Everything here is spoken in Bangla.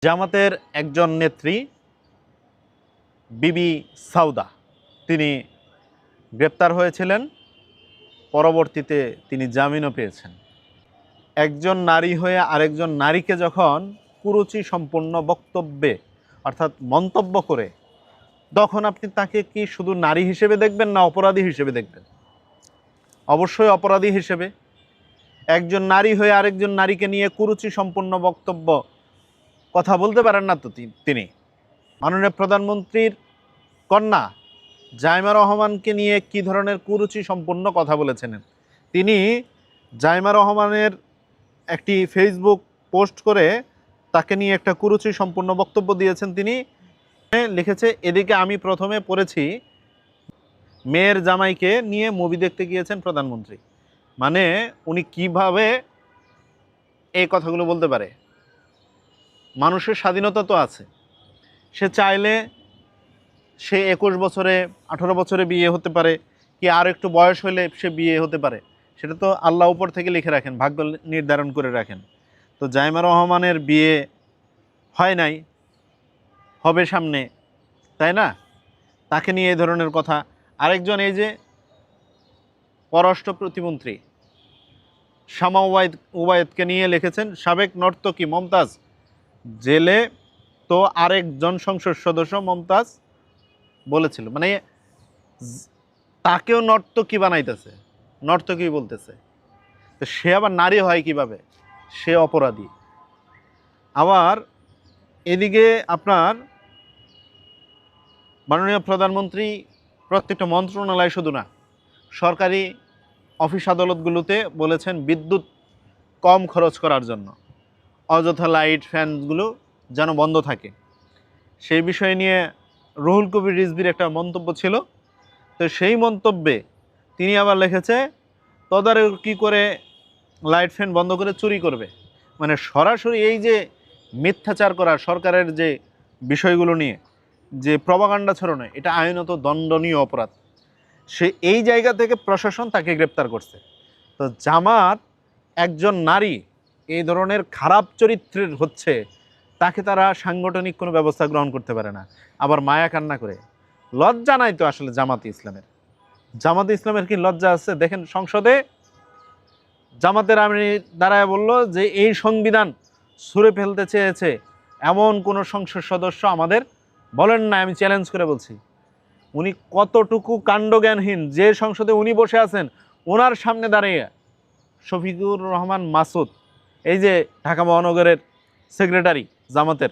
জামাতের একজন নেত্রী বিবি সাউদা তিনি গ্রেপ্তার হয়েছিলেন, পরবর্তীতে তিনি জামিনও পেয়েছেন। একজন নারী হয়ে আরেকজন নারীকে যখন কুরুচি সম্পন্ন বক্তব্যে অর্থাৎ মন্তব্য করে, তখন আপনি তাকে কি শুধু নারী হিসেবে দেখবেন না অপরাধী হিসেবে দেখবেন? অবশ্যই অপরাধী হিসেবে। একজন নারী হয়ে আরেকজন নারীকে নিয়ে কুরুচি সম্পন্ন বক্তব্য কথা বলতে পারেন না তো তিনি। মাননীয় প্রধানমন্ত্রীর কন্যা জাইমা রহমানকে নিয়ে কি ধরনের কুরুচি সম্পন্ন কথা বলেছেন তিনি। জাইমা রহমানের একটি ফেসবুক পোস্ট করে তাকে নিয়ে একটা কুরুচি সম্পন্ন বক্তব্য দিয়েছেন। তিনি লিখেছে, এদিকে আমি প্রথমে পড়েছি মেয়ের জামাইকে নিয়ে মুভি দেখতে গিয়েছেন প্রধানমন্ত্রী। মানে উনি কিভাবে এই কথাগুলো বলতে পারে? মানুষের স্বাধীনতা তো আছে, সে চাইলে সে 21 বছরে 18 বছরে বিয়ে হতে পারে, কি আর একটু বয়স হলে সে বিয়ে হতে পারে। সেটা তো আল্লাহ উপর থেকে লিখে রাখেন, ভাগ্য নির্ধারণ করে রাখেন। তো জাইমা রহমানের বিয়ে হয় নাই, হবে সামনে, তাই না? তাকে নিয়ে এই ধরনের কথা। আরেকজন এই যে পররাষ্ট্র প্রতিমন্ত্রী শামা ওবায়েদকে নিয়ে লিখেছেন, সাবেক নর্তকী মমতাজ জেলে, তো আরেকজন সংসদ সদস্য মমতাজ বলেছিল, মানে তাকেও নর্তকী বানাইতেছে, নর্তকী বলতেছে। তো সে আবার নারী হয় কিভাবে? সে অপরাধী। আবার এদিকে আপনার মাননীয় প্রধানমন্ত্রী প্রত্যেকটা মন্ত্রণালয় শুধু না, সরকারি অফিস আদালতগুলোতে বলেছেন বিদ্যুৎ কম খরচ করার জন্য, অযথা লাইট ফ্যানগুলো যেন বন্ধ থাকে। সেই বিষয় নিয়ে রুহুল কবির রিজভির একটা মন্তব্য ছিল। তো সেই মন্তব্যে তিনি আবার লিখেছে, তদারকি করে লাইট ফ্যান বন্ধ করে চুরি করবে। মানে সরাসরি এই যে মিথ্যাচার করা সরকারের যে বিষয়গুলো নিয়ে যে প্রপাগান্ডা ছড়ানো, এটা আইনত দণ্ডনীয় অপরাধ। সে এই জায়গা থেকে প্রশাসন তাকে গ্রেপ্তার করছে। তো জামাত একজন নারী এই ধরনের খারাপ চরিত্রের হচ্ছে, তাকে তারা সাংগঠনিক কোনো ব্যবস্থা গ্রহণ করতে পারে না। আবার মায়া কান্না করে, লজ্জা নাই তো আসলে জামাতে ইসলামের। জামাতে ইসলামের কি লজ্জা আছে? দেখেন সংসদে জামাতের আমির দাঁড়ায় বলল যে এই সংবিধান ছুঁড়ে ফেলতে চেয়েছে এমন কোনো সংসদ সদস্য আমাদের বলেন না, আমি চ্যালেঞ্জ করে বলছি। উনি কতটুকু কাণ্ডজ্ঞানহীন, যে সংসদে উনি বসে আছেন ওনার সামনে দাঁড়িয়ে শফিকুর রহমান মাসুদ, এই যে ঢাকা মহানগরের সেক্রেটারি জামাতের,